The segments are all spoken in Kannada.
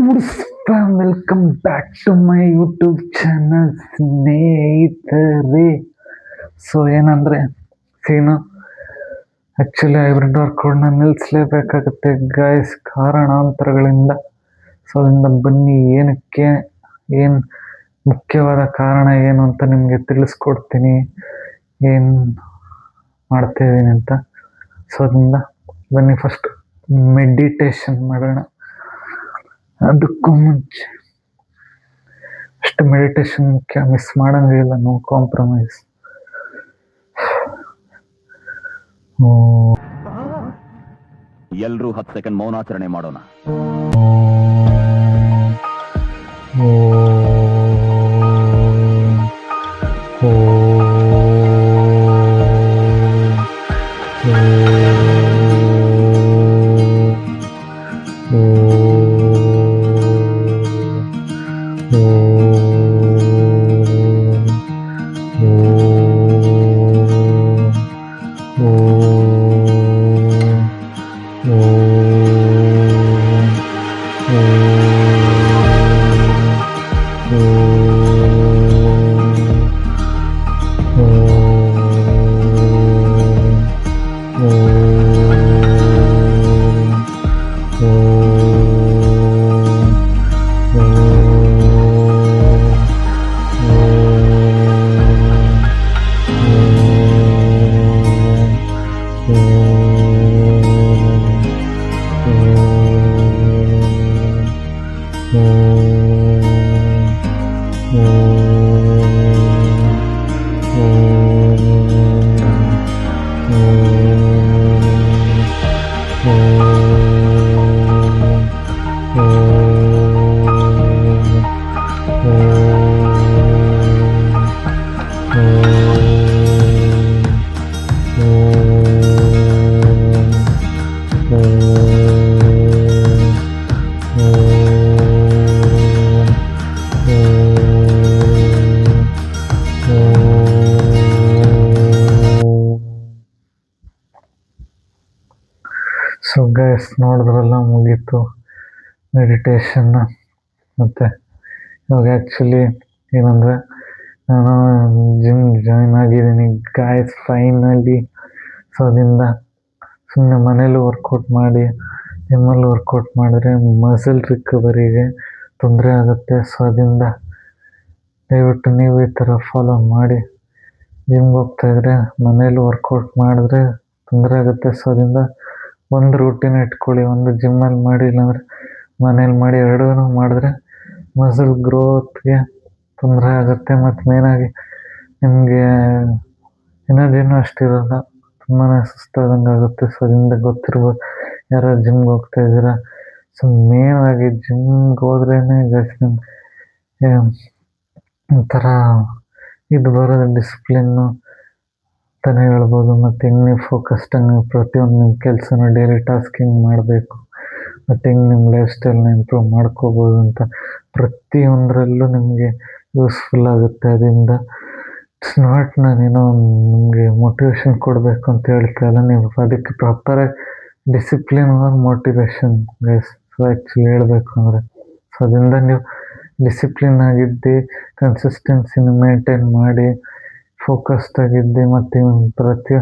Welcome back to my YouTube channel ಸ್ನೇಹಿತರೆ. ಸೊ ಏನಂದರೆ ಸೀನು ಆ್ಯಕ್ಚುಲಿ ಹೈಬ್ರಿಡ್ ವರ್ಕೌಟ್ನ ನಿಲ್ಲಿಸಲೇಬೇಕಾಗುತ್ತೆ ಗೈಸ್, ಕಾರಣಾಂತರಗಳಿಂದ. ಸೊ ಅದರಿಂದ ಬನ್ನಿ ಏನಕ್ಕೆ, ಏನು ಮುಖ್ಯವಾದ ಕಾರಣ ಏನು ಅಂತ ನಿಮಗೆ ತಿಳಿಸ್ಕೊಡ್ತೀನಿ, ಏನು ಮಾಡ್ತಾಯಿದ್ದೀನಿ ಅಂತ. ಸೊ ಅದರಿಂದ ಬನ್ನಿ ಫಸ್ಟ್ ಮೆಡಿಟೇಷನ್ ಮಾಡೋಣ. ಅದಕ್ಕೂ ಮುಂಚೆ ಅಷ್ಟು ಮೆಡಿಟೇಷನ್ ಮುಖ್ಯ, ಮಿಸ್ ಮಾಡೋಂಗಿಲ್ಲ, ನೋ ಕಾಂಪ್ರಮೈಸ್. ಎಲ್ಲರೂ 10 ಸೆಕೆಂಡ್ ಮೌನಾಚರಣೆ ಮಾಡೋಣ. ಸೊ ಗೈಸ್, ನೋಡಿದ್ರೆಲ್ಲ ಮುಗೀತು ಮೆಡಿಟೇಷನ್ನ. ಮತ್ತು ಇವಾಗ ಆ್ಯಕ್ಚುಲಿ ಏನಂದರೆ ನಾನು ಜಿಮ್ ಜಾಯ್ನ್ ಆಗಿದ್ದೀನಿ ಗೈಸ್ ಫೈನಲಿ. ಸೊ ಅದರಿಂದ ಸುಮ್ಮನೆ ಮನೇಲಿ ವರ್ಕೌಟ್ ಮಾಡಿ, ಜಿಮ್ಮಲ್ಲಿ ವರ್ಕೌಟ್ ಮಾಡಿದ್ರೆ ಮಸಲ್ ರಿಕವರಿಗೆ ತೊಂದರೆ ಆಗುತ್ತೆ. ಸೊ ಅದರಿಂದ ದಯವಿಟ್ಟು ನೀವು ಈ ಥರ ಫಾಲೋ ಮಾಡಿ. ಜಿಮ್ಗೆ ಹೋಗ್ತಾಯಿದ್ರೆ ಮನೇಲಿ ವರ್ಕೌಟ್ ಮಾಡಿದ್ರೆ ತೊಂದರೆ ಆಗುತ್ತೆ. ಸೊ ಅದರಿಂದ ಒಂದು ರೂಟೀನ್ ಇಟ್ಕೊಳ್ಳಿ, ಒಂದು ಜಿಮ್ಮಲ್ಲಿ ಮಾಡಿ, ಇಲ್ಲಾಂದರೆ ಮನೇಲಿ ಮಾಡಿ. ಎರಡೂ ಮಾಡಿದ್ರೆ ಮಸಲ್ ಗ್ರೋತ್ಗೆ ತೊಂದರೆ ಆಗುತ್ತೆ. ಮತ್ತು ಮೇನಾಗಿ ನಿಮಗೆ ಎನರ್ಜಿನೂ ಅಷ್ಟಿರಲ್ಲ, ತುಂಬಾ ಸುಸ್ತಾದಂಗೆ ಆಗುತ್ತೆ. ಸೊ ಅದರಿಂದ ಗೊತ್ತಿರ್ಬೋದು ಯಾರು ಜಿಮ್ಗೆ ಹೋಗ್ತಾಯಿದ್ದೀರಾ. ಸೊ ಮೇನಾಗಿ ಜಿಮ್ಗೆ ಹೋದ್ರೇ ಜಾಸ್ತಿ ನಿಮ್ಗೆ ಒಂಥರ ಇದು ಬರೋದು, ಡಿಸಿಪ್ಲಿನ್ನು ಅಂತಲೇ ಹೇಳ್ಬೋದು. ಮತ್ತು ಹೆಂಗೆ ನೀವು ಫೋಕಸ್ಡಾಗಿ ನೀವು ಪ್ರತಿಯೊಂದು ನಿಮ್ಮ ಕೆಲಸನ ಡೈಲಿ ಟಾಸ್ಕಿಂಗ್ ಮಾಡಬೇಕು, ಮತ್ತು ಹೆಂಗೆ ನಿಮ್ಮ ಲೈಫ್ ಸ್ಟೈಲ್ನ ಇಂಪ್ರೂವ್ ಮಾಡ್ಕೋಬೋದು ಅಂತ ಪ್ರತಿಯೊಂದರಲ್ಲೂ ನಿಮಗೆ ಯೂಸ್ಫುಲ್ ಆಗುತ್ತೆ. ಅದರಿಂದ ಇಟ್ಸ್ ನಾಟ್ ನಾನೇನೋ ನಿಮಗೆ ಮೋಟಿವೇಶನ್ ಕೊಡಬೇಕು ಅಂತ ಹೇಳ್ತಾ ಇಲ್ಲ, ನೀವು ಅದಕ್ಕೆ ಪ್ರಾಪರಾಗಿ discipline or motivation guys. So actually ಹೇಳಬೇಕು ಅಂದರೆ, ಸೊ ಅದರಿಂದ ನೀವು ಡಿಸಿಪ್ಲಿನ್ ಆಗಿದ್ದು, ಕನ್ಸಿಸ್ಟೆನ್ಸಿನ ಮೇಂಟೈನ್ ಮಾಡಿ, ಫೋಕಸ್ಡ್ ಆಗಿದ್ದು, ಮತ್ತು ಪ್ರತಿ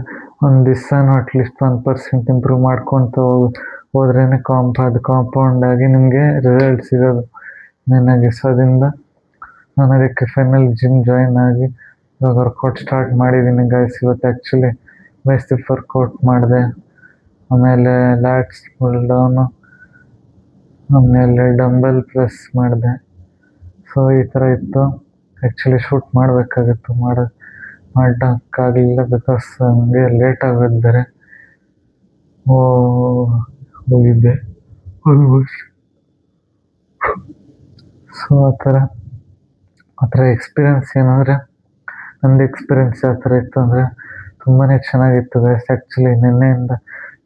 ಒಂದು ದಿವಸನೂ ಅಟ್ಲೀಸ್ಟ್ 1% ಇಂಪ್ರೂವ್ ಮಾಡ್ಕೊತ ಹೋದ್ರೇ ಅದು ಕಾಂಪೌಂಡ್ ಆಗಿ ನಿಮಗೆ ರಿಸಲ್ಟ್ ಸಿಗೋದು ಮೇನಾಗಿ. ಸೊ ಅದರಿಂದ ನಾನು ಅದಕ್ಕೆ ಫೈನಲ್ ಜಿಮ್ ಜಾಯಿನ್ ಆಗಿ ಇವಾಗ ವರ್ಕೌಟ್ ಸ್ಟಾರ್ಟ್ ಮಾಡಿದ್ದೀನಿ ಗೈಸ್. ಇವತ್ತು ಆ್ಯಕ್ಚುಲಿ ಬೈಸೆಪ್ ವರ್ಕೌಟ್ ಮಾಡಿದೆ, ಆಮೇಲೆ ಲ್ಯಾಟ್ಸ್ ಪುಲ್ ಡೌನು, ಆಮೇಲೆ ಡಂಬಲ್ ಪ್ರೆಸ್ ಮಾಡಿದೆ. ಸೊ ಈ ಥರ ಇತ್ತು. ಆ್ಯಕ್ಚುಲಿ ಶೂಟ್ ಮಾಡಬೇಕಾಗಿತ್ತು, ಮಾಡೋಕ್ಕಾಗಲಿಲ್ಲ ಬಿಕಾಸ್ ನನಗೆ ಲೇಟ್ ಆಗೋದು ಬೇರೆ. ಹೋಗಿದ್ದೆ ಆಲ್ಮೋಸ್ಟ್. ಸೊ ಆ ಥರ ಎಕ್ಸ್ಪೀರಿಯನ್ಸ್ ಏನಂದರೆ, ನಂದು ಎಕ್ಸ್ಪೀರಿಯನ್ಸ್ ಯಾವ ಥರ ಇತ್ತು ಅಂದರೆ ತುಂಬಾ ಚೆನ್ನಾಗಿತ್ತು ಗೈಸ್. ಆ್ಯಕ್ಚುಲಿ ನಿನ್ನೆಯಿಂದ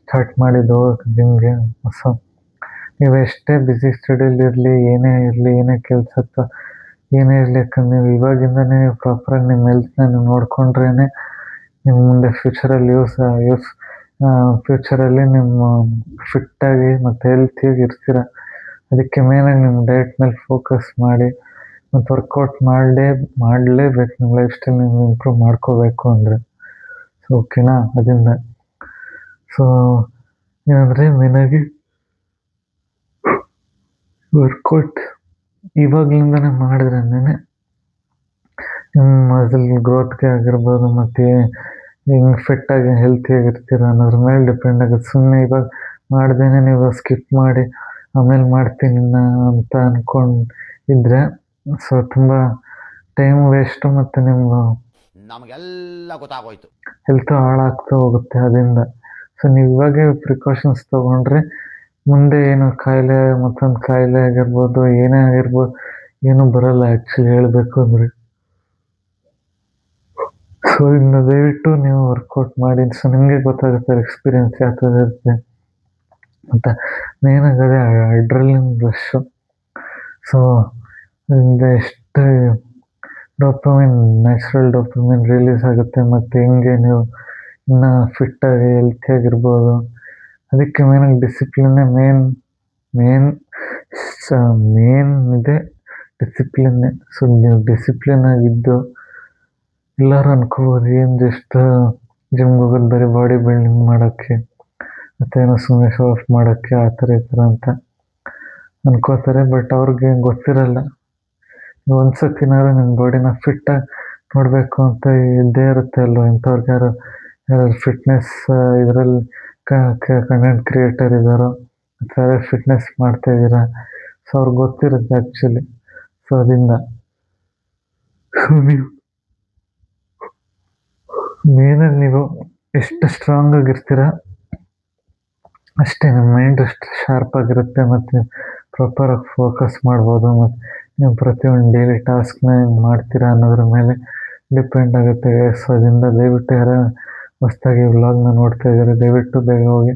ಸ್ಟಾರ್ಟ್ ಮಾಡಿದ್ದು ಜಿಮ್ಗೆ. ಸೊ ನೀವು ಎಷ್ಟೇ ಬ್ಯುಸಿ ಸ್ಟಡಿಲಿರಲಿ, ಏನೇ ಇರಲಿ, ಏನೇ ಕೆಲಸ ಅಥವಾ ಏನೇ ಇರಲಿ, ಯಾಕಂದ್ರೆ ನೀವು ಇವಾಗಿಂದನೇ ನೀವು ಪ್ರಾಪರಾಗಿ ನಿಮ್ಮ ಹೆಲ್ತ್ನ ನೀವು ನೋಡಿಕೊಂಡ್ರೇ ನಿಮ್ಮ ಮುಂದೆ ಫ್ಯೂಚರಲ್ಲಿ ಫ್ಯೂಚರಲ್ಲಿ ನಿಮ್ಮ ಫಿಟ್ಟಾಗಿ ಮತ್ತು ಹೆಲ್ತಿಯಾಗಿ ಇರ್ತೀರ. ಅದಕ್ಕೆ ಮೇನಾಗಿ ನಿಮ್ಮ ಡಯಟ್ ಮೇಲೆ ಫೋಕಸ್ ಮಾಡಿ ಮತ್ತು ವರ್ಕೌಟ್ ಮಾಡಲೇಬೇಕು. ನಿಮ್ಮ ಲೈಫ್ ಸ್ಟೈಲ್ ನೀವು ಇಂಪ್ರೂವ್ ಮಾಡ್ಕೋಬೇಕು ಅಂದರೆ. ಸೊ ಓಕೆನಾ? ಅದರಿಂದ ಸೊ ಏನಂದರೆ ಮೇನಾಗಿ ವರ್ಕೌಟ್ ಇವಾಗ್ಲಿಂದನೇ ಮಾಡಿದ್ರೇ ನಿಮ್ಮ ಮಸಲ್ ಗ್ರೋತ್ಗೆ ಆಗಿರ್ಬೋದು ಮತ್ತು ಹೆಂಗೆ ಫಿಟ್ಟಾಗಿ ಹೆಲ್ತಿಯಾಗಿರ್ತೀರ ಅನ್ನೋದ್ರ ಮೇಲೆ ಡಿಪೆಂಡ್ ಆಗುತ್ತೆ. ಸುಮ್ಮನೆ ಇವಾಗ ಮಾಡ್ದೇನೆ ನೀವು ಸ್ಕಿಪ್ ಮಾಡಿ ಆಮೇಲೆ ಮಾಡ್ತೀನಿ ಅಂತ ಅಂದ್ಕೊಂಡಿದ್ರೆ ಸೊ ತುಂಬ ಟೈಮ್ ವೇಸ್ಟು ಮತ್ತು ನಿಮ್ಮ ನಮಗೆಲ್ಲ ಗೊತ್ತಾಗೋಯ್ತು, ಹೆಲ್ತ್ ಹಾಳಾಗ್ತಾ ಹೋಗುತ್ತೆ ಅದರಿಂದ. ಸೊ ನೀವು ಇವಾಗೇ ಪ್ರಿಕಾಷನ್ಸ್ ತೊಗೊಂಡ್ರೆ ಮುಂದೆ ಏನು ಕಾಯಿಲೆ ಮತ್ತೊಂದು ಕಾಯಿಲೆ ಆಗಿರ್ಬೋದು ಏನೇ ಆಗಿರ್ಬೋದು ಏನೂ ಬರಲ್ಲ ಆ್ಯಕ್ಚುಲಿ ಹೇಳಬೇಕು ಅಂದರೆ. ಸೊ ಇನ್ನು ದಯವಿಟ್ಟು ನೀವು ವರ್ಕೌಟ್ ಮಾಡಿ. ಸೊ ನಿಮಗೆ ಗೊತ್ತಾಗುತ್ತೆ ಎಕ್ಸ್ಪೀರಿಯನ್ಸ್ ಯಾವ ಥರ ಇರುತ್ತೆ ಅಂತ. ಮೇನಾಗಿ ಅದೇ ಅಡ್ರೆನಲಿನ್ ರಶ್ಶು. ಸೊ ಅದರಿಂದ ಎಷ್ಟು ನ್ಯಾಚುರಲ್ ಡೋಪಮಿನ್ ರಿಲೀಸ್ ಆಗುತ್ತೆ ಮತ್ತು ಹೆಂಗೆ ನೀವು ಇನ್ನೂ ಫಿಟ್ಟಾಗಿ ಹೆಲ್ತಿಯಾಗಿರ್ಬೋದು. ಅದಕ್ಕೆ ಮೇನಾಗಿ ಡಿಸಿಪ್ಲಿನ್ನೇ ಮೇನ್ ಇದೆ ಡಿಸಿಪ್ಲಿನ್ನೇ. ಸೊ ನೀವು ಡಿಸಿಪ್ಲಿನ್ ಆಗಿದ್ದು ಎಲ್ಲರೂ ಅನ್ಕೋಬೋದು ಏನು ಜಸ್ಟ್ ಜಿಮ್ಗೆ ಹೋಗೋದು ಬರೀ ಬಾಡಿ ಬಿಲ್ಡಿಂಗ್ ಮಾಡೋಕ್ಕೆ ಮತ್ತೇನೋ ಸುಮ್ಮನೆ ಶೋ ಆಫ್ ಮಾಡೋಕ್ಕೆ ಆ ಥರ ಈ ಥರ ಅಂತ ಅನ್ಕೋತಾರೆ. ಬಟ್ ಅವ್ರಿಗೆ ಗೊತ್ತಿರಲ್ಲ, ಒಂದು ಸತಿನಾದ್ರು ನಿಮ್ಮ ಬಾಡಿನ ಫಿಟ್ಟಾಗಿ ನೋಡಬೇಕು ಅಂತ ಇದ್ದೇ ಇರುತ್ತೆ ಅಲ್ವ. ಇಂಥವ್ರಿಗೆ ಯಾರು ಫಿಟ್ನೆಸ್ ಇದರಲ್ಲಿ ಕಂಟೆಂಟ್ ಕ್ರಿಯೇಟರ್ ಇದ್ದಾರೋ ಅಥವಾ ಯಾರು ಫಿಟ್ನೆಸ್ ಮಾಡ್ತಾಯಿದ್ದೀರಾ ಸೊ ಅವ್ರಿಗೆ ಗೊತ್ತಿರುತ್ತೆ ಆ್ಯಕ್ಚುಲಿ. ಸೊ ಅದರಿಂದ ನೀವು ಮೇನಾಗಿ ನೀವು ಎಷ್ಟು ಸ್ಟ್ರಾಂಗ್ ಆಗಿರ್ತೀರ ಅಷ್ಟೇ ನಿಮ್ಮ ಮೈಂಡ್ ಅಷ್ಟು ಶಾರ್ಪ್ ಆಗಿರುತ್ತೆ ಮತ್ತು ಪ್ರಾಪರಾಗಿ ಫೋಕಸ್ ಮಾಡ್ಬೋದು. ಮತ್ತು ನೀವು ಪ್ರತಿಯೊಂದು ಡೈಲಿ ಟಾಸ್ಕ್ನ ಹೆಂಗೆ ಮಾಡ್ತೀರಾ ಅನ್ನೋದ್ರ ಮೇಲೆ ಡಿಪೆಂಡ್ ಆಗುತ್ತೆ. ಸೊ ಅದರಿಂದ ದಯವಿಟ್ಟು ಯಾರು ಹೊಸ್ದಾಗಿ ವ್ಲಾಗ್ನ ನೋಡ್ತಾ ಇದ್ದಾರೆ ದಯವಿಟ್ಟು ಬೇಗ ಹೋಗಿ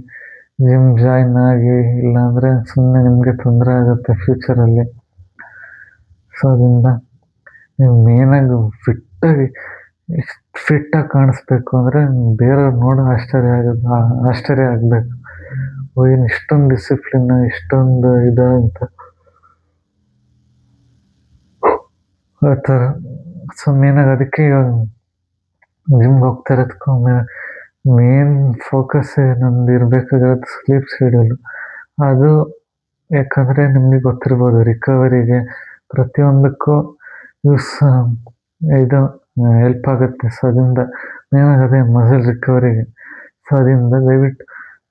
ಜಿಮ್ ಜಾಯ್ನ್ ಆಗಿ, ಇಲ್ಲಾಂದರೆ ಸುಮ್ಮನೆ ನಿಮಗೆ ತೊಂದರೆ ಆಗುತ್ತೆ ಫ್ಯೂಚರಲ್ಲಿ. ಸೊ ಅದರಿಂದ ನೀವು ಮೇನಾಗಿ ಫಿಟ್ಟಾಗಿ ಕಾಣಿಸ್ಬೇಕು ಅಂದರೆ ಬೇರೆಯವ್ರು ನೋಡೋ ಆಶ್ಚರ್ಯ ಆಗಬೇಕು. ಏನು ಇಷ್ಟೊಂದು ಡಿಸಿಪ್ಲಿನ್ ಇಷ್ಟೊಂದು ಅಂತ ಆ ಥರ. ಸೊ ಮೇನಾಗಿ ಅದಕ್ಕೆ ಇವಾಗ ಜಿಮ್ಗೆ ಹೋಗ್ತಾ ಇರೋದಕ್ಕೂ ಮೇನ್ ಫೋಕಸ್ ನಮ್ದು ಇರಬೇಕಾಗಿರೋದು ಸ್ಲೀಪ್ ಶೆಡ್ಯೂಲು. ಅದು ಯಾಕಂದರೆ ನಿಮಗೆ ಗೊತ್ತಿರ್ಬೋದು ರಿಕವರಿಗೆ ಪ್ರತಿಯೊಂದಕ್ಕೂ ಇದು ಹೆಲ್ಪ್ ಆಗುತ್ತೆ. ಸೊ ಅದರಿಂದ ಮೇನಾಗಿ ಅದೇ ಮಸಲ್ ರಿಕವರಿಗೆ. ಸೊ ಅದರಿಂದ ದಯವಿಟ್ಟು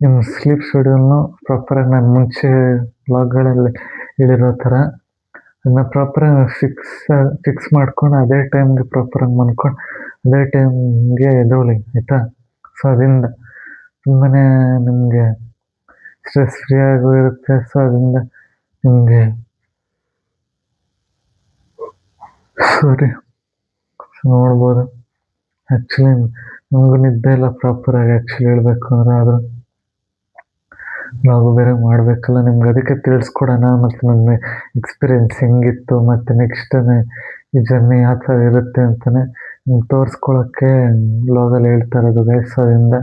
ನಿಮ್ಮ ಸ್ಲೀಪ್ ಶೆಡ್ಯೂಲ್ನು ಪ್ರಾಪರಾಗಿ ನಾನು ಮುಂಚೆ ವ್ಲಾಗ್ಗಳಲ್ಲಿ ಹೇಳಿರೋ ಥರ ಅದನ್ನ ಪ್ರಾಪರಾಗಿ ಫಿಕ್ಸ್ ಮಾಡ್ಕೊಂಡು ಅದೇ ಟೈಮ್ಗೆ ಪ್ರಾಪರಾಗಿ ಮಲ್ಕೊಂಡು ಅದೇ ಟೈಮ್ಗೆ ಎದ್ದೇಳಿ ಆಯಿತಾ. ಸೊ ಅದರಿಂದ ತುಂಬಾ ನಿಮಗೆ ಸ್ಟ್ರೆಸ್ ಫ್ರೀ ಆಗೂ ಇರುತ್ತೆ. ಸೊ ಅದರಿಂದ ನಿಮಗೆ ನೋಡ್ಬೋದು ಆ್ಯಕ್ಚುಲಿ ನಮಗೂ ನಿದ್ದೆ ಇಲ್ಲ ಪ್ರಾಪರಾಗಿ ಆ್ಯಕ್ಚುಲಿ ಹೇಳಬೇಕು ಅಂದರೆ. ಆದರೂ ನಾವು ಬೇರೆ ಮಾಡಬೇಕಲ್ಲ ನಿಮ್ಗೆ, ಅದಕ್ಕೆ ತಿಳಿಸ್ಕೊಡೋಣ ಮತ್ತು ನನ್ನ ಎಕ್ಸ್ಪೀರಿಯೆನ್ಸ್ ಹೆಂಗಿತ್ತು ಮತ್ತು ನೆಕ್ಸ್ಟ್ ಈ ಜರ್ನಿ ಯಾವ ಥರ ಇರುತ್ತೆ ಅಂತಲೇ ನಿಮ್ಗೆ ತೋರಿಸ್ಕೊಳ್ಳೋಕ್ಕೆ ವ್ಲಾಗಲ್ಲಿ ಹೇಳ್ತಾ ಇರೋದು ಗೈಸ್. ಅದರಿಂದ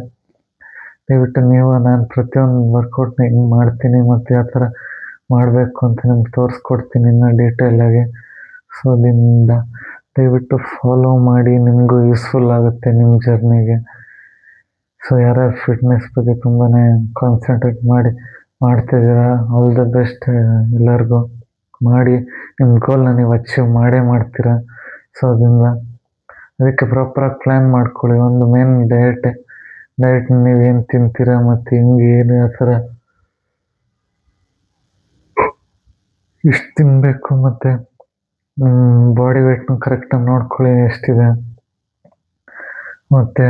ದಯವಿಟ್ಟು ನೀವು ನಾನು ಪ್ರತಿಯೊಂದು ವರ್ಕೌಟ್ನ ಹೆಂಗೆ ಮಾಡ್ತೀನಿ ಮತ್ತು ಯಾವ ಥರ ಮಾಡಬೇಕು ಅಂತ ನಿಮ್ಗೆ ತೋರಿಸ್ಕೊಡ್ತೀನಿ ಇನ್ನೂ ಡೀಟೇಲಾಗಿ. ಸೊ ಅದರಿಂದ ದಯವಿಟ್ಟು ಫಾಲೋ ಮಾಡಿ, ನಿಮಗೂ ಯೂಸ್ಫುಲ್ ಆಗುತ್ತೆ ನಿಮ್ಮ ಜರ್ನಿಗೆ. ಸೊ ಯಾರ್ಯಾರು ಫಿಟ್ನೆಸ್ ಬಗ್ಗೆ ತುಂಬಾ ಕಾನ್ಸಂಟ್ರೇಟ್ ಮಾಡ್ತಾಯಿದ್ದೀರಾ ಆಲ್ ದ ಬೆಸ್ಟ್ ಎಲ್ಲರಿಗೂ. ಮಾಡಿ ನಿಮ್ಮ ಗೋಲ್ನ ನೀವು ಅಚೀವ್ ಮಾಡ್ತೀರಾ. ಸೊ ಅದಕ್ಕೆ ಪ್ರಾಪರಾಗಿ ಪ್ಲ್ಯಾನ್ ಮಾಡ್ಕೊಳ್ಳಿ. ಒಂದು ಮೇನ್ ಡಯಟ್ ನೀವೇನು ತಿಂತೀರಾ ಮತ್ತು ಹಿಂಗೆ ಏನು ಆ ಥರ ಇಷ್ಟು ತಿನ್ನಬೇಕು ಮತ್ತು ಬಾಡಿ ವೇಟ್ನು ಕರೆಕ್ಟಾಗಿ ನೋಡ್ಕೊಳ್ಳಿ ಎಷ್ಟಿದೆ ಮತ್ತು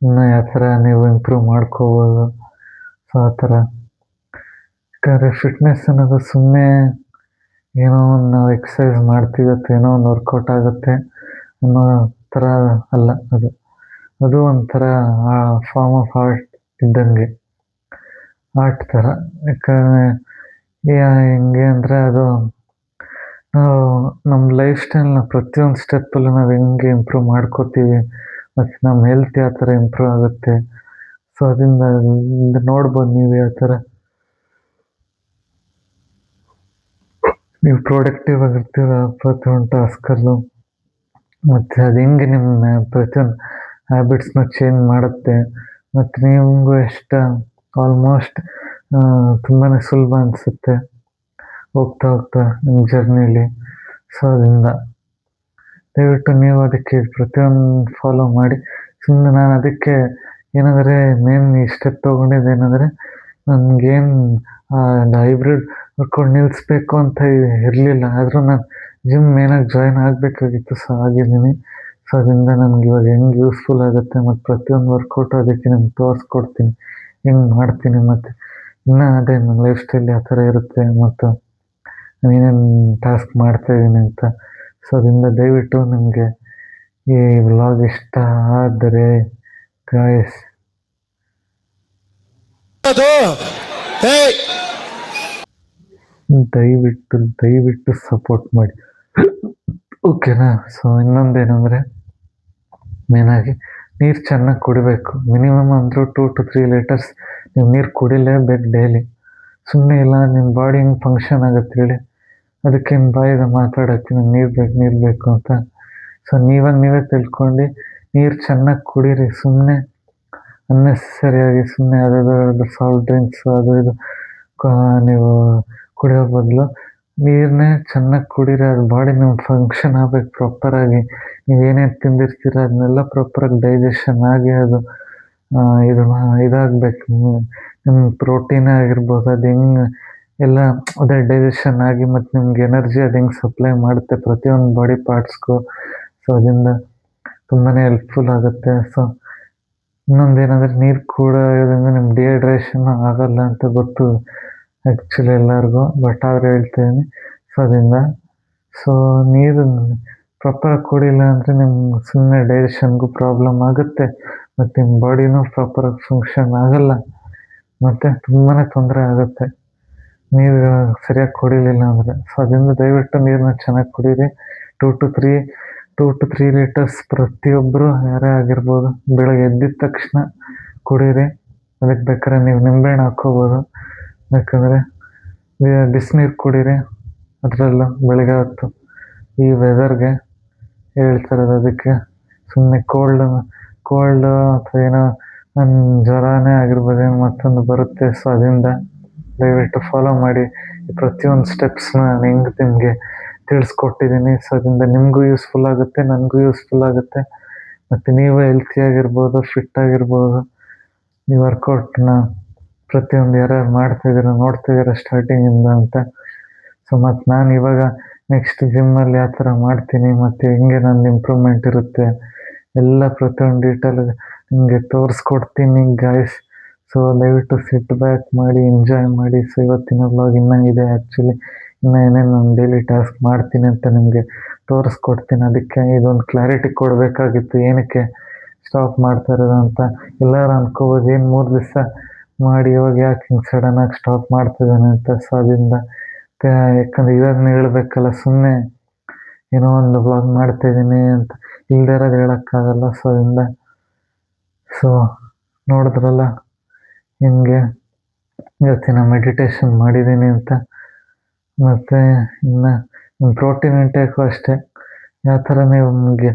ಇನ್ನು ಯಾವ ಥರ ನೀವು ಇಂಪ್ರೂವ್ ಮಾಡ್ಕೋಬೋದು. ಸೊ ಆ ಥರ ಯಾಕಂದರೆ ಫಿಟ್ನೆಸ್ ಅನ್ನೋದು ಸುಮ್ಮನೆ ಏನೋ ಒಂದು ನಾವು ಎಕ್ಸಸೈಸ್ ಮಾಡ್ತೀವಿ ಅಥವಾ ಏನೋ ಒಂದು ವರ್ಕೌಟ್ ಆಗುತ್ತೆ ಅನ್ನೋ ಥರ ಅಲ್ಲ. ಅದು ಒಂಥರ ಫಾರ್ಮ್ ಆಫ್ ಆರ್ಟ್ ಇದ್ದಂಗೆ, ಆರ್ಟ್ ಥರ. ಯಾಕಂದರೆ ಹೆಂಗೆ ಅಂದರೆ ಅದು ನಾವು ನಮ್ಮ ಲೈಫ್ ಸ್ಟೈಲ್ನ ಪ್ರತಿಯೊಂದು ಸ್ಟೆಪ್ಪಲ್ಲೂ ನಾವು ಹೆಂಗೆ ಇಂಪ್ರೂವ್ ಮಾಡ್ಕೋತೀವಿ ಮತ್ತು ನಮ್ಮ ಹೆಲ್ತ್ ಯಾವ ಥರ ಇಂಪ್ರೂವ್ ಆಗುತ್ತೆ. ಸೊ ಅದರಿಂದ ನೋಡ್ಬೋದು ನೀವು ಯಾವ ಥರ ನೀವು ಪ್ರೊಡಕ್ಟಿವ್ ಆಗಿರ್ತೀರ ಪ್ರತಿಯೊಂದು ಟಾಸ್ಕಲ್ಲೂ. ಮತ್ತು ಅದು ಹೆಂಗೆ ನಿಮ್ಮ ಪ್ರತಿಯೊಂದು ಹ್ಯಾಬಿಟ್ಸ್ನ ಚೇಂಜ್ ಮಾಡುತ್ತೆ. ಮತ್ತು ನಿಮಗೂ ಆಲ್ಮೋಸ್ಟ್ ತುಂಬಾ ಸುಲಭ ಅನಿಸುತ್ತೆ ಹೋಗ್ತಾ ಹೋಗ್ತಾ ನಿಮ್ಮ ಜರ್ನಿಲಿ. ಸೊ ಅದರಿಂದ ದಯವಿಟ್ಟು ನೀವು ಅದಕ್ಕೆ ಪ್ರತಿಯೊಂದು ಫಾಲೋ ಮಾಡಿ. ಸುಮ್ಮನೆ ನಾನು ಅದಕ್ಕೆ ಏನಂದರೆ ಮೇನ್ ಈ ಸ್ಟೆಪ್ ತೊಗೊಂಡಿದ್ದೇನೆಂದರೆ ನನಗೇನು ಹೈಬ್ರಿಡ್ ವರ್ಕೌಟ್ ನಿಲ್ಲಿಸ್ಬೇಕು ಅಂತ ಇರಲಿಲ್ಲ. ಆದರೂ ನಾನು ಜಿಮ್ ಮೇನಾಗಿ ಜಾಯ್ನ್ ಆಗಬೇಕಾಗಿತ್ತು. ಸೊ ಆಗಿದ್ದೀನಿ. ಸೊ ಅದರಿಂದ ನನಗೆ ಇವಾಗ ಹೆಂಗೆ ಯೂಸ್ಫುಲ್ ಆಗುತ್ತೆ ಮತ್ತು ಪ್ರತಿಯೊಂದು ವರ್ಕೌಟು ಅದಕ್ಕೆ ನಿಮ್ಗೆ ತೋರಿಸ್ಕೊಡ್ತೀನಿ ಹೆಂಗೆ ಮಾಡ್ತೀನಿ. ಮತ್ತು ಇನ್ನೂ ಅದೇ ನನ್ನ ಲೈಫ್ ಸ್ಟೈಲ್ ಯಾವ ಥರ ಇರುತ್ತೆ ಮತ್ತು ಏನೇನು ಟಾಸ್ಕ್ ಮಾಡ್ತಾಯಿದ್ದೀನಿ ಅಂತ. ಸೊ ಅದರಿಂದ ದಯವಿಟ್ಟು ನಿಮಗೆ ಈ ವ್ಲಾಗ್ ಇಷ್ಟ ಆದರೆ ಗಾಯ್ಸ್ ದಯವಿಟ್ಟು ಸಪೋರ್ಟ್ ಮಾಡಿ, ಓಕೆನಾ? ಸೊ ಇನ್ನೊಂದೇನೆಂದರೆ ಮೇನಾಗಿ ನೀರು ಚೆನ್ನಾಗಿ ಕುಡಿಬೇಕು. ಮಿನಿಮಮ್ ಅಂದರೂ 2 to 3 ಲೀಟರ್ಸ್ ನೀವು ನೀರು ಕುಡಿಲೇಬೇಕು ಡೈಲಿ. ಸುಮ್ಮನೆ ಇಲ್ಲ ನಿಮ್ಮ ಬಾಡಿ ಹಿಂಗೆ ಫಂಕ್ಷನ್ ಆಗುತ್ತೆ ಹೇಳಿ, ಅದಕ್ಕೇನು ಬಾಯಿಗೆ ಮಾತಾಡೋಕ್ಕೆ ನೀರು ಬೇಕು ಅಂತ. ಸೊ ನೀವೇ ತಿಳ್ಕೊಂಡು ನೀರು ಚೆನ್ನಾಗಿ ಕುಡೀರಿ. ಸುಮ್ಮನೆ ಅನ್ನೆಸರಿಯಾಗಿ ಸುಮ್ಮನೆ ಯಾವುದಾದ್ರು ಸಾಲ್ಟ್ ಡ್ರಿಂಕ್ಸು ಅದು ಇದು ನೀವು ಕುಡಿಯೋ ಬದಲು ನೀರನ್ನೇ ಚೆನ್ನಾಗಿ ಕುಡೀರಿ. ಅದು ಬಾಡಿ ನಿಮ್ಗೆ ಫಂಕ್ಷನ್ ಆಗಬೇಕು ಪ್ರಾಪರಾಗಿ. ನೀವೇನೇನು ತಿಂದಿರ್ತೀರ ಅದನ್ನೆಲ್ಲ ಪ್ರಾಪರಾಗಿ ಡೈಜೆಷನ್ ಆಗಿ ಅದು ಇದಾಗಬೇಕು. ನಿಮ್ಮ ಪ್ರೋಟೀನೇ ಆಗಿರ್ಬೋದು, ಅದು ಹೆಂಗೆ ಎಲ್ಲ ಅದೇ ಡೈಜೆಷನ್ ಆಗಿ ಮತ್ತು ನಿಮ್ಗೆ ಎನರ್ಜಿ ಅದು ಹೆಂಗೆ ಸಪ್ಲೈ ಮಾಡುತ್ತೆ ಪ್ರತಿಯೊಂದು ಬಾಡಿ ಪಾರ್ಟ್ಸ್ಗೂ. ಸೊ ಅದರಿಂದ ತುಂಬಾ ಹೆಲ್ಪ್ಫುಲ್ ಆಗುತ್ತೆ. ಸೊ ಇನ್ನೊಂದೇನೆಂದರೆ ನೀರು ಕುಡಿಯೋದ್ರಿಂದ ನಿಮ್ಮ ಡಿಹೈಡ್ರೇಷನ್ ಆಗೋಲ್ಲ ಅಂತ ಗೊತ್ತು ಆ್ಯಕ್ಚುಲಿ ಎಲ್ಲರಿಗೂ, ಬಟ್ ಆದರೂ ಹೇಳ್ತಾಯಿದ್ದೀನಿ. ಸೊ ಅದರಿಂದ ನೀರು ಪ್ರಾಪರಾಗಿ ಕುಡಿಯಿಲ್ಲ ಅಂದರೆ ನಿಮ್ಗೆ ಸುಮ್ಮನೆ ಡೈಜೆಷನ್ಗೂ ಪ್ರಾಬ್ಲಮ್ ಆಗುತ್ತೆ ಮತ್ತು ನಿಮ್ಮ ಬಾಡಿನೂ ಪ್ರಾಪರಾಗಿ ಫಂಕ್ಷನ್ ಆಗೋಲ್ಲ ಮತ್ತು ತುಂಬಾ ತೊಂದರೆ ಆಗುತ್ತೆ ನೀರು ಸರಿಯಾಗಿ ಕುಡಿಲಿಲ್ಲ ಅಂದರೆ. ಸೊ ಅದರಿಂದ ದಯವಿಟ್ಟು ನೀರನ್ನ ಚೆನ್ನಾಗಿ ಕುಡೀರಿ. 2 to 3 ಲೀಟರ್ಸ್ ಪ್ರತಿಯೊಬ್ಬರು ಯಾರೇ ಆಗಿರ್ಬೋದು ಬೆಳಗ್ಗೆ ಎದ್ದಿದ ತಕ್ಷಣ ಕುಡೀರಿ. ಅದಕ್ಕೆ ಬೇಕಾದ್ರೆ ನೀವು ನಿಂಬೆಹಣ್ಣು ಹಾಕ್ಕೋಬೋದು, ಬೇಕಂದರೆ ಬಿಸಿನೀರು ಕುಡೀರಿ. ಅದರಲ್ಲೂ ಬೆಳಗ್ಗೆ ಹೊತ್ತು ಈ ವೆದರ್ಗೆ ಹೇಳ್ತಿರೋದು. ಅದಕ್ಕೆ ಸುಮ್ಮನೆ ಕೋಲ್ಡು ಅಥವಾ ಏನೋ ಜ್ವರನೇ ಆಗಿರ್ಬೋದು, ಏನೋ ಮತ್ತೊಂದು ಬರುತ್ತೆ. ಸೊ ಅದರಿಂದ ದಯವಿಟ್ಟು ಫಾಲೋ ಮಾಡಿ ಈ ಪ್ರತಿಯೊಂದು ಸ್ಟೆಪ್ಸ್ನ ನಾನು ಹೆಂಗೆ ನಿಮಗೆ ತಿಳಿಸ್ಕೊಟ್ಟಿದ್ದೀನಿ. ಸೊ ಅದರಿಂದ ನಿಮಗೂ ಯೂಸ್ಫುಲ್ ಆಗುತ್ತೆ, ನನಗೂ ಯೂಸ್ಫುಲ್ ಆಗುತ್ತೆ ಮತ್ತು ನೀವು ಹೆಲ್ತಿಯಾಗಿರ್ಬೋದು, ಫಿಟ್ಟಾಗಿರ್ಬೋದು. ಈ ವರ್ಕೌಟ್ನ ಪ್ರತಿಯೊಂದು ಯಾರ್ಯಾರು ಮಾಡ್ತಾಯಿದ್ದೀರೋ ನೋಡ್ತಾಯಿದ್ದೀರೋ ಸ್ಟಾರ್ಟಿಂಗಿಂದ ಅಂತ. ಸೊ ಮತ್ತು ನಾನು ಇವಾಗ ನೆಕ್ಸ್ಟ್ ಜಿಮ್ಮಲ್ಲಿ ಯಾವ ಥರ ಮಾಡ್ತೀನಿ ಮತ್ತು ಹೆಂಗೆ ನಂದು ಇಂಪ್ರೂವ್ಮೆಂಟ್ ಇರುತ್ತೆ ಎಲ್ಲ ಪ್ರತಿಯೊಂದು ಡೀಟೇಲ್ ನಿಮಗೆ ತೋರಿಸ್ಕೊಡ್ತೀನಿ ಗಾಯ್ಸ್. ಸೊ ದಯವಿಟ್ಟು ಸಿಟ್ ಬ್ಯಾಕ್ ಮಾಡಿ ಎಂಜಾಯ್ ಮಾಡಿ. ಸೊ ಇವತ್ತಿನ ವ್ಲಾಗ್ ಇನ್ನೂ ಇದೆ ಆ್ಯಕ್ಚುಲಿ, ಇನ್ನೂ ಏನೇನು ನಾನು ಡೈಲಿ ಟಾಸ್ಕ್ ಮಾಡ್ತೀನಿ ಅಂತ ನಿಮಗೆ ತೋರಿಸ್ಕೊಡ್ತೀನಿ. ಅದಕ್ಕೆ ಇದೊಂದು ಕ್ಲಾರಿಟಿ ಕೊಡಬೇಕಾಗಿತ್ತು ಏನಕ್ಕೆ ಸ್ಟಾಪ್ ಮಾಡ್ತಾ ಇರೋದು ಅಂತ. ಎಲ್ಲರೂ ಅನ್ಕೋಬೋದು ಏನು 3 ದಿವಸ ಮಾಡಿ ಇವಾಗ ಯಾಕೆ ಹಿಂಗೆ ಸಡನ್ನಾಗಿ ಸ್ಟಾಪ್ ಮಾಡ್ತಿದ್ದಾನೆ ಅಂತ. ಸೊ ಅದರಿಂದ ಯಾಕಂದರೆ ಇವಾಗ ಹೇಳಬೇಕಲ್ಲ, ಸುಮ್ಮನೆ ಏನೋ ಒಂದು ವ್ಲಾಗ್ ಮಾಡ್ತಾಯಿದ್ದೀನಿ ಅಂತ ಇಲ್ಲದೇ ಇರೋದು ಹೇಳೋಕ್ಕಾಗಲ್ಲ. ಸೊ ಅದರಿಂದ ನೋಡಿದ್ರಲ್ಲ ಹಿಂಗೆ ಇವತ್ತಿನ ಮೆಡಿಟೇಷನ್ ಮಾಡಿದ್ದೀನಿ ಅಂತ. ಮತ್ತು ಇನ್ನು ನಿಮ್ಮ ಪ್ರೋಟೀನ್ ಇಂಟೇಕು ಅಷ್ಟೇ ಯಾವ ಥರ ನಿಮಗೆ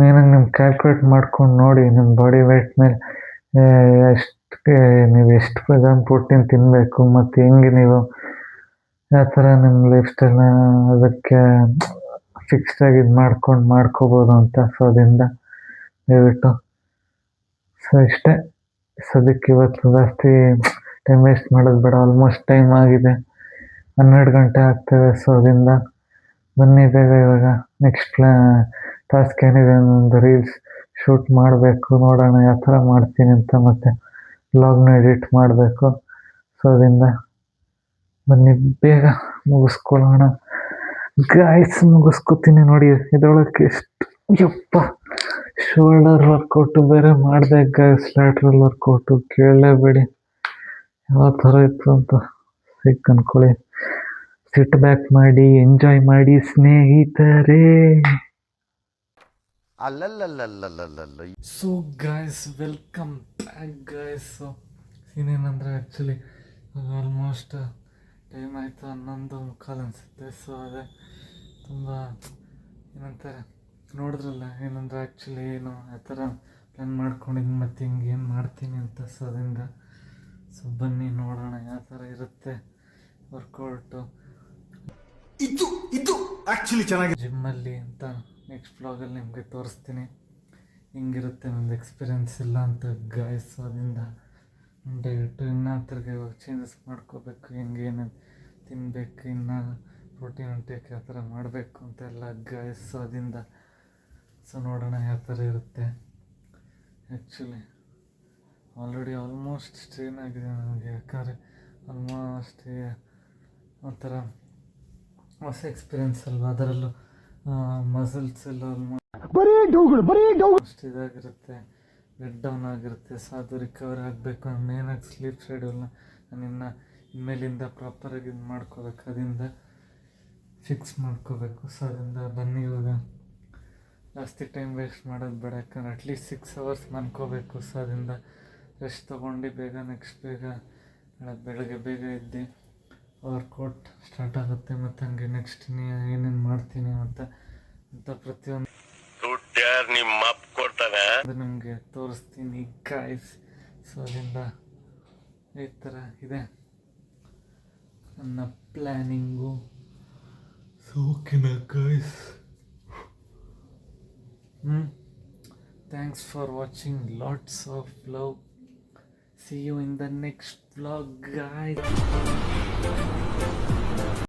ಮೇನಾಗಿ ನೀವು ಕ್ಯಾಲ್ಕುಲೇಟ್ ಮಾಡ್ಕೊಂಡು ನೋಡಿ ನಿಮ್ಮ ಬಾಡಿ ವೇಟ್ ಮೇಲೆ ನೀವು ಎಷ್ಟು ಗ್ರಾಮ್ ಪ್ರೋಟೀನ್ ತಿನ್ನಬೇಕು ಮತ್ತು ಹೆಂಗೆ ನೀವು ಯಾವ ಥರ ನಿಮ್ಮ ಲೈಫ್ ಸ್ಟೈಲ್ನ ಅದಕ್ಕೆ ಫಿಕ್ಸ್ಡಾಗಿ ಇದು ಮಾಡ್ಕೋಬೋದು ಅಂತ. ಸೊ ಅದರಿಂದ ದಯವಿಟ್ಟು ಇಷ್ಟೇ ಸದ್ಯಕ್ಕೆ. ಇವತ್ತು ಜಾಸ್ತಿ ಟೈಮ್ ವೇಸ್ಟ್ ಮಾಡೋದು ಬೇಡ, ಆಲ್ಮೋಸ್ಟ್ ಟೈಮ್ ಆಗಿದೆ, 12 ಗಂಟೆ ಆಗ್ತವೆ. ಸೊ ಅದರಿಂದ ಬನ್ನಿ ಬೇಗ ಇವಾಗ ನೆಕ್ಸ್ಟ್ ಟಾಸ್ಕ್ ಏನಿದೆ, ಒಂದು ರೀಲ್ಸ್ ಶೂಟ್ ಮಾಡಬೇಕು, ನೋಡೋಣ ಯಾವ ಥರ ಮಾಡ್ತೀನಿ ಅಂತ, ಮತ್ತು ವ್ಲಾಗ್ನ ಎಡಿಟ್ ಮಾಡಬೇಕು. ಸೊ ಅದರಿಂದ ಬನ್ನಿ ಬೇಗ ಮುಗಿಸ್ಕೊಳ್ಳೋಣ ಗಾಯ್ಸ್. ಮುಗಿಸ್ಕೊತೀನಿ ನೋಡಿ. ಇದರೊಳಗೆ ಎಷ್ಟು ಯಪ್ಪ ಶೋಲ್ಡರ್ ವರ್ಕೌಟು ಬೇರೆ ಮಾಡಿದೆ ಗಾಯ್ಸ್, ಲ್ಯಾಟ್ರಲ್ ವರ್ಕೌಟು ಕೇಳಲೇಬೇಡಿ ಯಾವ ಥರ ಇತ್ತು ಅಂತ. ಸಿಕ್ ಅಂದ್ಕೊಳ್ಳಿ. ಸಿಟ್ ಬ್ಯಾಕ್ ಮಾಡಿ ಎಂಜಾಯ್ ಮಾಡಿ ಸ್ನೇಹಿತರೇ. ಅಲ್ಲಲ್ಲಲ್ಲಲ್ಲಲ್ಲಲ್ಲ. So guys welcome back guys. ಇನ್ನೇನಂದರೆ ಆ್ಯಕ್ಚುಲಿ ಆಲ್ಮೋಸ್ಟ್ ಟೈಮ್ ಆಯಿತು 11:15 ಅನಿಸುತ್ತೆ. ಸೊ ಅದೇ ತುಂಬ ಏನಂತಾರೆ ನೋಡಿದ್ರಲ್ಲ, ಏನಂದರೆ ಆ್ಯಕ್ಚುಲಿ ಏನು ಆ ಥರ ಪ್ಲ್ಯಾನ್ ಮಾಡ್ಕೊಂಡಿದ್ದೀನಿ ಮತ್ತು ಹಿಂಗೆ ಏನು ಮಾಡ್ತೀನಿ ಅಂತ. ಸೊ ಅದರಿಂದ ಸೊ ಬನ್ನಿ ನೋಡೋಣ ಯಾವ ಥರ ಇರುತ್ತೆ ವರ್ಕೌಟು ಇದು ಆ್ಯಕ್ಚುಲಿ ಚೆನ್ನಾಗಿದೆ ಜಿಮ್ಮಲ್ಲಿ ಅಂತ. ನೆಕ್ಸ್ಟ್ ವ್ಲಾಗಲ್ಲಿ ನಿಮಗೆ ತೋರಿಸ್ತೀನಿ ಹಿಂಗಿರುತ್ತೆ ನಂದು ಎಕ್ಸ್ಪೀರಿಯೆನ್ಸ್ ಇಲ್ಲ ಅಂತ ಗಾಯ್ಸ್. ಅದರಿಂದ ಡಯಟು ಇನ್ನೂ ತಿರ್ಗಿ ಇವಾಗ ಚೇಂಜಸ್ ಮಾಡ್ಕೋಬೇಕು, ಹೆಂಗೆ ಏನೇನು ತಿನ್ನಬೇಕು, ಇನ್ನು ಪ್ರೋಟೀನ್ ಇಂಟೇಕ್ ಯಾವ ಥರ ಮಾಡಬೇಕು ಅಂತೆಲ್ಲ ಗಾಯ್ಸ್. ಸೊ ಅದರಿಂದ ಸೊ ನೋಡೋಣ ಯಾವ ಥರ ಇರುತ್ತೆ. ಆ್ಯಕ್ಚುಲಿ ಆಲ್ರೆಡಿ ಆಲ್ಮೋಸ್ಟ್ ಸ್ಟ್ರೇನ್ ಆಗಿದೆ ನನಗೆ, ಯಾಕಂದರೆ ಆಲ್ಮೋಸ್ಟ್ ಒಂಥರ ಹೊಸ ಎಕ್ಸ್ಪೀರಿಯೆನ್ಸ್ ಅಲ್ವಾ, ಅದರಲ್ಲೂ ಮಸಲ್ಸ್ ಎಲ್ಲ ಆಲ್ಮೋಸ್ಟ್ ಇದಾಗಿರುತ್ತೆ, ವೆಟ್ ಡೌನ್ ಆಗಿರುತ್ತೆ. ಸೊ ಅದು ರಿಕವರ್ ಆಗಬೇಕು. ಮೇನಾಗಿ ಸ್ಲೀಪ್ ಶೆಡ್ಯೂಲ್ನ ನಾನು ಇನ್ಮೇಲಿಂದ ಪ್ರಾಪರಾಗಿ ಇದು ಮಾಡ್ಕೋಬೇಕು, ಅದರಿಂದ ಫಿಕ್ಸ್ ಮಾಡ್ಕೋಬೇಕು. ಸೊ ಅದರಿಂದ ಬನ್ನಿ ಇವಾಗ ಜಾಸ್ತಿ ಟೈಮ್ ವೇಸ್ಟ್ ಮಾಡೋದು ಬೇಡ, ಯಾಕಂದ್ರೆ ಅಟ್ಲೀಸ್ಟ್ 6 hours ಮನ್ಕೋಬೇಕು. ಸೊ ಅದರಿಂದ ರೆಸ್ಟ್ ತೊಗೊಂಡು ಬೇಗ ನೆಕ್ಸ್ಟ್ ಬೆಳಗ್ಗೆ ಬೇಗ ಎದ್ದು ವರ್ಕೌಟ್ ಸ್ಟಾರ್ಟ್ ಆಗುತ್ತೆ. ಮತ್ತು ಹಂಗೆ ನೆಕ್ಸ್ಟ್ ಏನೇನು ಮಾಡ್ತೀನಿ ಅಂತ ಪ್ರತಿಯೊಂದು ನಿಮಗೆ ತೋರಿಸ್ತೀನಿ ಗಾಯ್ಸ್. ಸೊ ಅದರಿಂದ ಈ ಥರ ಇದೆ ನನ್ನ ಪ್ಲ್ಯಾನಿಂಗು. ಸೊ ಓಕೆನಾ guys? Thanks for watching, lots of love. See you in the next vlog guys.